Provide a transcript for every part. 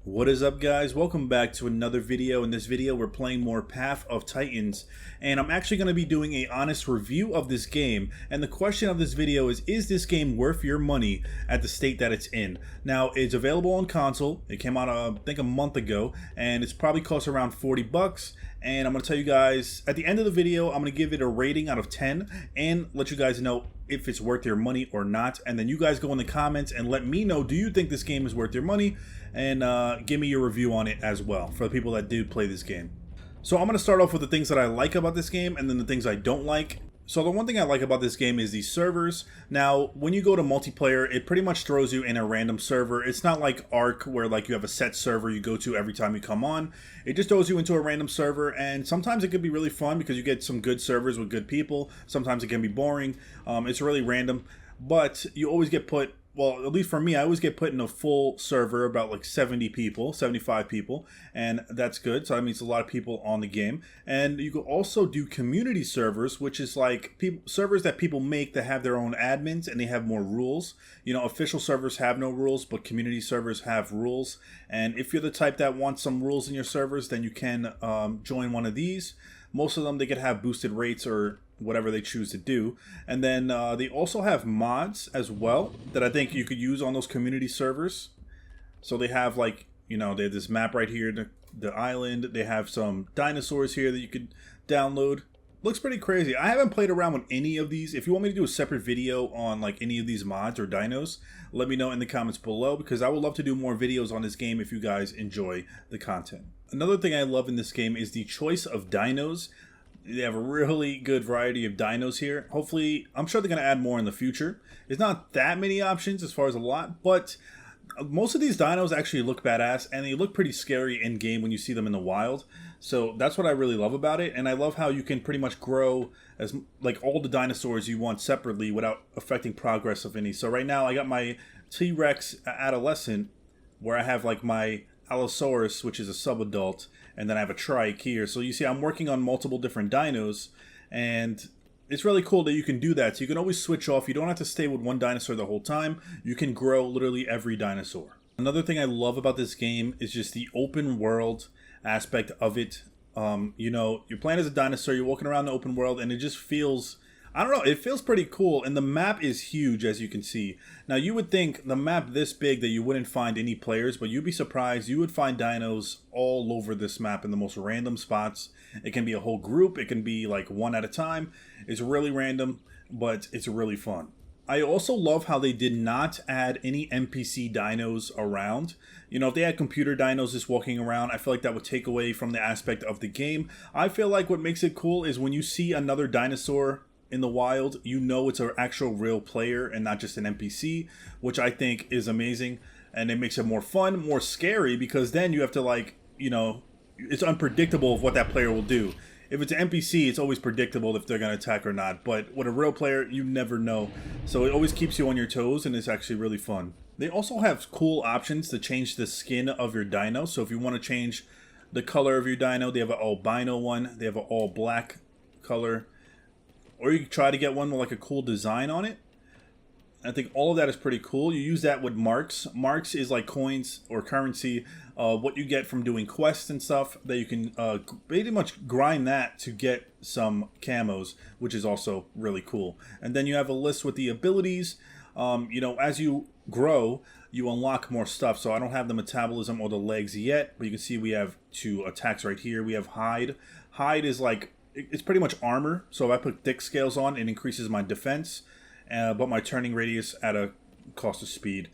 What is up, guys? Welcome back to another video. In this video we're playing more Path of Titans, and I'm actually going to be doing a honest review of this game. And the question of this video is this game worth your money at the state that it's in? Now, it's available on console. It came out I think a month ago, and it's probably cost around 40 bucks. And I'm going to tell you guys at the end of the video, I'm going to give it a rating out of 10 and let you guys know if it's worth your money or not. And then you guys go in the comments and let me know, do you think this game is worth your money? And give me your review on it as well for the people that do play this game. So I'm going to start off with the things that I like about this game and then the things I don't like. So the one thing I like about this game is these servers. Now, when you go to multiplayer, it pretty much throws you in a random server. It's not like Ark where like you have a set server you go to every time you come on. It just throws you into a random server, and sometimes it could be really fun because you get some good servers with good people. Sometimes it can be boring. It's really random, but you always get put, well, at least for me, I always get put in a full server, about like 70 people, 75 people, and that's good. So that means a lot of people on the game. And you can also do community servers, which is like servers that people make that have their own admins and they have more rules. You know, official servers have no rules, but community servers have rules. And if you're the type that wants some rules in your servers, then you can join one of these. Most of them, they could have boosted rates or whatever they choose to do. And then they also have mods as well that I think you could use on those community servers. So they have, like, you know, they have this map right here, the island. They have some dinosaurs here that you could download. Looks pretty crazy. I haven't played around with any of these. If you want me to do a separate video on like any of these mods or dinos, let me know in the comments below, because I would love to do more videos on this game if you guys enjoy the content. Another thing I love in this game is the choice of dinos. They have a really good variety of dinos here. Hopefully, I'm sure they're going to add more in the future. There's not that many options as far as a lot, but most of these dinos actually look badass, and they look pretty scary in game when you see them in the wild. So that's what I really love about it, and I love how you can pretty much grow as like all the dinosaurs you want separately without affecting progress of any. So right now I got my T-Rex adolescent, where I have like my Allosaurus, which is a subadult, and then I have a trike here. So you see I'm working on multiple different dinos, and it's really cool that you can do that. So you can always switch off. You don't have to stay with one dinosaur the whole time. You can grow literally every dinosaur. Another thing I love about this game is just the open world aspect of it. You know, you're playing as a dinosaur, you're walking around the open world, and it just feels, I don't know, it feels pretty cool. And the map is huge, as you can see. Now, you would think the map this big that you wouldn't find any players, but you'd be surprised. You would find dinos all over this map in the most random spots. It can be a whole group. It can be like one at a time. It's really random, but it's really fun. I also love how they did not add any NPC dinos around. You know, if they had computer dinos just walking around, I feel like that would take away from the aspect of the game. I feel like what makes it cool is when you see another dinosaur in the wild, you know it's an actual real player and not just an NPC, which I think is amazing. And it makes it more fun, more scary, because then you have to, like, you know, it's unpredictable of what that player will do. If it's an NPC, it's always predictable if they're going to attack or not. But with a real player, you never know. So it always keeps you on your toes, and it's actually really fun. They also have cool options to change the skin of your dino. So if you want to change the color of your dino, they have an albino one. They have an all black color. Or you can try to get one with like a cool design on it. I think all of that is pretty cool. You use that with marks. Marks is like coins or currency, what you get from doing quests and stuff, that you can pretty much grind that to get some camos, which is also really cool. And then you have a list with the abilities. You know, as you grow, you unlock more stuff. So I don't have the metabolism or the legs yet, but you can see we have 2 attacks right here. We have hide. Hide is like, it's pretty much armor. So if I put thick scales on, it increases my defense. But my turning radius at a cost of speed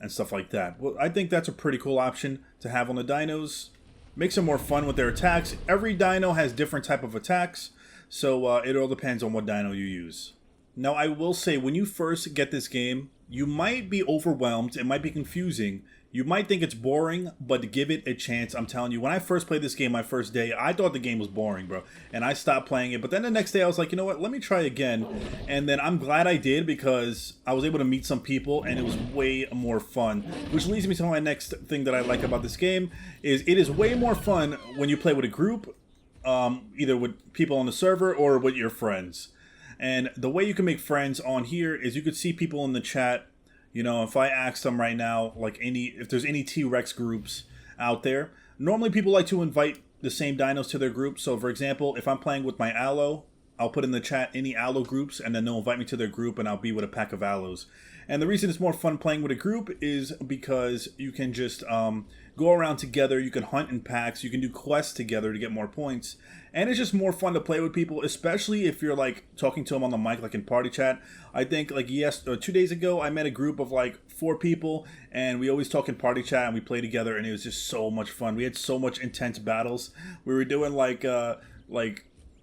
and stuff like that. Well, I think that's a pretty cool option to have on the dinos. Makes them more fun with their attacks. Every dino has different type of attacks, so it all depends on what dino you use. Now, I will say, when you first get this game, you might be overwhelmed. It might be confusing. You might think it's boring, but give it a chance. I'm telling you, when I first played this game my first day, I thought the game was boring, bro. And I stopped playing it. But then the next day I was like, you know what? Let me try again. And then I'm glad I did, because I was able to meet some people and it was way more fun. Which leads me to my next thing that I like about this game is it is way more fun when you play with a group, either with people on the server or with your friends. And the way you can make friends on here is you could see people in the chat. You know, if I ask them right now, like if there's any T-Rex groups out there. Normally people like to invite the same dinos to their group. So for example, if I'm playing with my Aloe, I'll put in the chat any Aloe groups, and then they'll invite me to their group, and I'll be with a pack of Aloes. And the reason it's more fun playing with a group is because you can just go around together, you can hunt in packs, you can do quests together to get more points, and it's just more fun to play with people, especially if you're like talking to them on the mic, like in party chat. I think like 2 days ago, I met a group of like 4 people, and we always talk in party chat, and we play together, and it was just so much fun. We had so much intense battles. We were doing like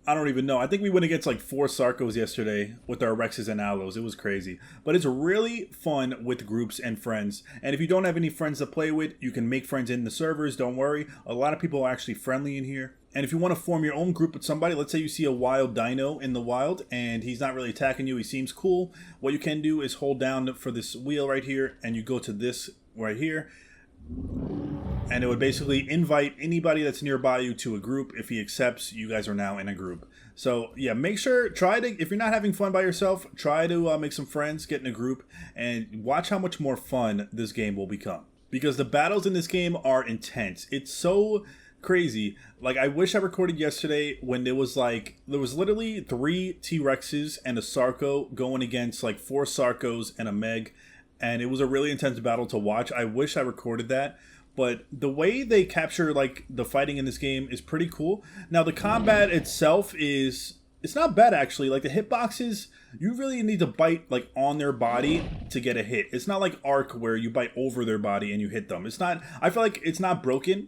I don't even know. I think we went against like 4 Sarcos yesterday with our Rexes and Aloes. It was crazy. But it's really fun with groups and friends. And if you don't have any friends to play with, you can make friends in the servers. Don't worry. A lot of people are actually friendly in here. And if you want to form your own group with somebody, let's say you see a wild dino in the wild and he's not really attacking you, he seems cool. What you can do is hold down for this wheel right here, and you go to this right here. And it would basically invite anybody that's nearby you to a group. If he accepts, you guys are now in a group. So yeah, make sure, if you're not having fun by yourself, try to make some friends, get in a group, and watch how much more fun this game will become. Because the battles in this game are intense. It's so crazy. Like, I wish I recorded yesterday when there was literally 3 T-Rexes and a Sarco going against like 4 Sarcos and a Meg. And it was a really intense battle to watch. I wish I recorded that. But the way they capture like the fighting in this game is pretty cool. Now the combat itself it's not bad actually. Like the hitboxes, you really need to bite like on their body to get a hit. It's not like Ark where you bite over their body and you hit them. I feel like it's not broken.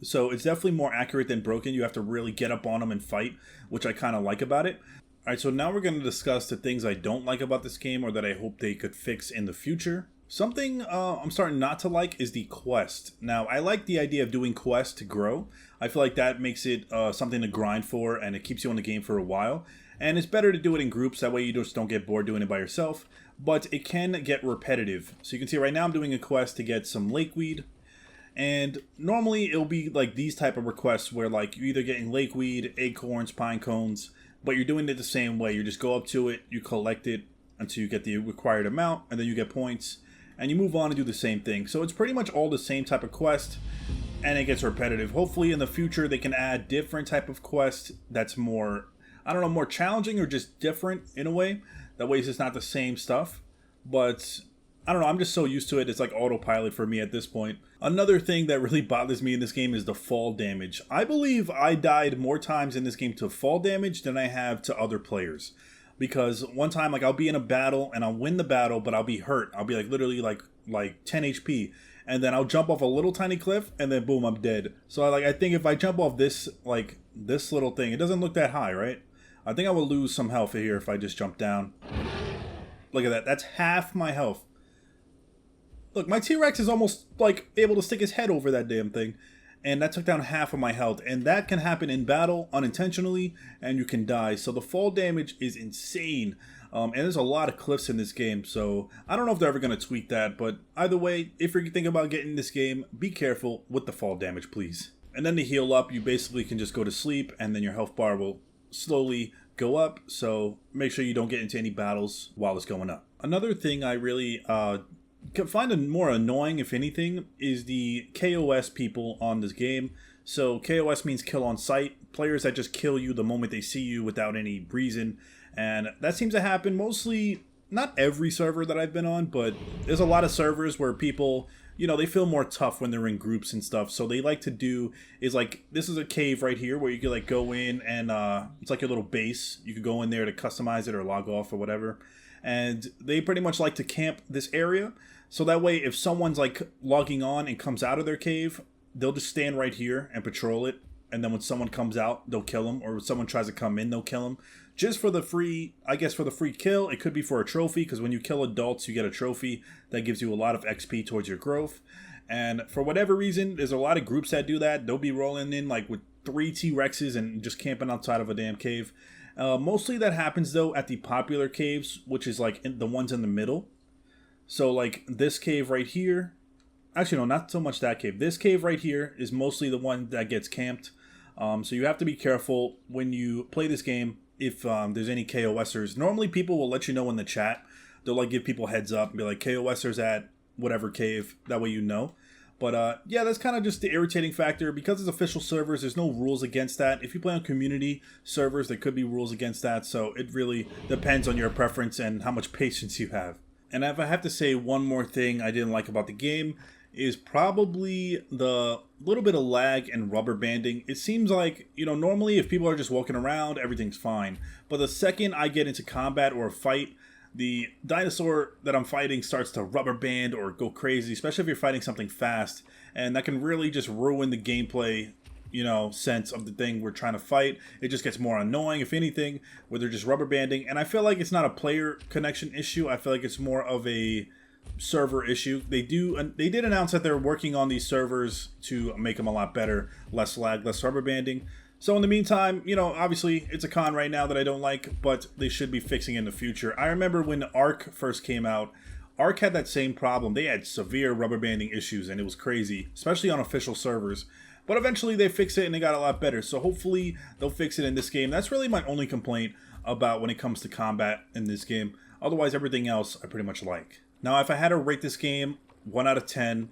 So it's definitely more accurate than broken. You have to really get up on them and fight, which I kind of like about it. Alright, so now we're going to discuss the things I don't like about this game or that I hope they could fix in the future. Something I'm starting not to like is the quest. Now, I like the idea of doing quests to grow. I feel like that makes it something to grind for, and it keeps you in the game for a while. And it's better to do it in groups, that way you just don't get bored doing it by yourself. But it can get repetitive. So you can see right now I'm doing a quest to get some lakeweed. And normally it'll be like these type of requests where like you're either getting lakeweed, acorns, pine cones, but you're doing it the same way. You just go up to it, you collect it until you get the required amount, and then you get points. And you move on and do the same thing. So it's pretty much all the same type of quest, and it gets repetitive. Hopefully in the future they can add different type of quest that's more, I don't know, more challenging or just different in a way. That way it's just not the same stuff. But I don't know, I'm just so used to it. It's like autopilot for me at this point. Another thing that really bothers me in this game is the fall damage. I believe I died more times in this game to fall damage than I have to other players. Because one time, like, I'll be in a battle and I'll win the battle, but I'll be hurt. I'll be like literally like 10 HP, and then I'll jump off a little tiny cliff, and then boom, I'm dead. So I think if I jump off this little thing, it doesn't look that high, right? I think I will lose some health here if I just jump down. Look at that. That's half my health. Look, my T-Rex is almost like able to stick his head over that damn thing. And that took down half of my health. And that can happen in battle unintentionally, and you can die. So the fall damage is insane. And there's a lot of cliffs in this game. So I don't know if they're ever going to tweak that. But either way, if you're thinking about getting this game, be careful with the fall damage, please. And then to heal up, you basically can just go to sleep, and then your health bar will slowly go up. So make sure you don't get into any battles while it's going up. Another thing I really find it more annoying, if anything, is the KOS people on this game. So KOS means kill on sight, players that just kill you the moment they see you without any reason. And that seems to happen mostly, not every server that I've been on, but there's a lot of servers where people, you know, they feel more tough when they're in groups and stuff. So they like to do is like, this is a cave right here where you could like go in and it's like your little base. You could go in there to customize it or log off or whatever. And they pretty much like to camp this area. So that way, if someone's like logging on and comes out of their cave, they'll just stand right here and patrol it. And then when someone comes out, they'll kill them. Or when someone tries to come in, they'll kill them. Just for the free, I guess for the free kill. It could be for a trophy, because when you kill adults, you get a trophy that gives you a lot of XP towards your growth. And for whatever reason, there's a lot of groups that do that. They'll be rolling in like with 3 T-Rexes and just camping outside of a damn cave. Mostly that happens though at the popular caves, which is like the ones in the middle. So like this cave right here, actually no, not so much that cave. This cave right here is mostly the one that gets camped. So you have to be careful when you play this game if there's any KOSers. Normally people will let you know in the chat. They'll like give people heads up and be like, KOSers at whatever cave. That way you know. But yeah, that's kind of just the irritating factor. Because it's official servers, there's no rules against that. If you play on community servers, there could be rules against that. So it really depends on your preference and how much patience you have. And if I have to say one more thing I didn't like about the game, is probably the little bit of lag and rubber banding. It seems like, you know, normally if people are just walking around, everything's fine. But the second I get into combat or a fight, the dinosaur that I'm fighting starts to rubber band or go crazy, especially if you're fighting something fast. And that can really just ruin the gameplay, you know, sense of the thing we're trying to fight. It just gets more annoying, if anything, where they're just rubber banding. And I feel like it's not a player connection issue. I feel like it's more of a server issue. They did announce that they're working on these servers to make them a lot better, less lag, less rubber banding. So in the meantime, you know, obviously it's a con right now that I don't like, but they should be fixing it in the future. I remember when Ark first came out, Ark had that same problem. They had severe rubber banding issues and it was crazy, especially on official servers. But eventually they fixed it and it got a lot better. So hopefully they'll fix it in this game. That's really my only complaint about when it comes to combat in this game. Otherwise, everything else I pretty much like. Now, if I had to rate this game 1 out of 10,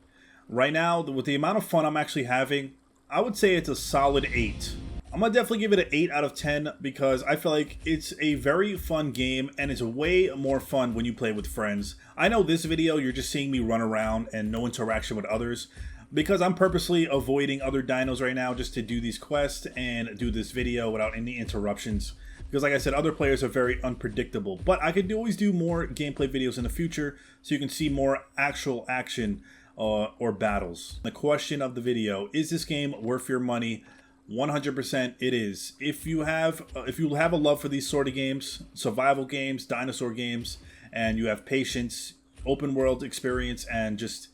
right now, with the amount of fun I'm actually having, I would say it's a solid 8. I'm going to definitely give it an 8 out of 10 because I feel like it's a very fun game and it's way more fun when you play with friends. I know this video, you're just seeing me run around and no interaction with others because I'm purposely avoiding other dinos right now just to do these quests and do this video without any interruptions. Because like I said, other players are very unpredictable. But I could always do more gameplay videos in the future so you can see more actual action or battles. The question of the video, is this game worth your money? 100% it is. If you have a love for these sort of games, survival games, dinosaur games, and you have patience, open world experience, and just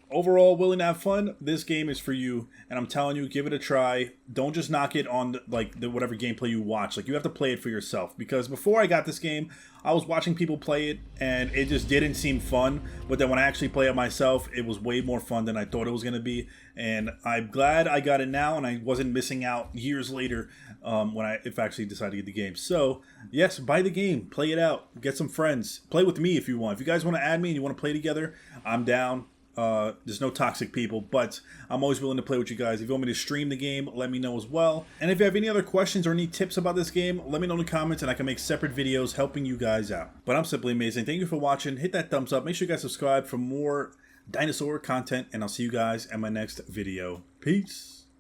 overall willing to have fun, this game is for you. And I'm telling you, give it a try. Don't just knock it on the whatever gameplay you watch. Like, you have to play it for yourself. Because before I got this game, I was watching people play it and it just didn't seem fun. But then when I actually play it myself, it was way more fun than I thought it was going to be. And I'm glad I got it now and I wasn't missing out years later if I actually decided to get the game. So yes, buy the game, play it out, get some friends, play with me if you want. If you guys want to add me and you want to play together, I'm down. There's no toxic people, but I'm always willing to play with you guys. If you want me to stream the game, let me know as well. And if you have any other questions or any tips about this game, let me know in the comments and I can make separate videos helping you guys out. But I'm Simply Amazing. Thank you for watching. Hit that thumbs up. Make sure you guys subscribe for more dinosaur content, and I'll see you guys in my next video. Peace.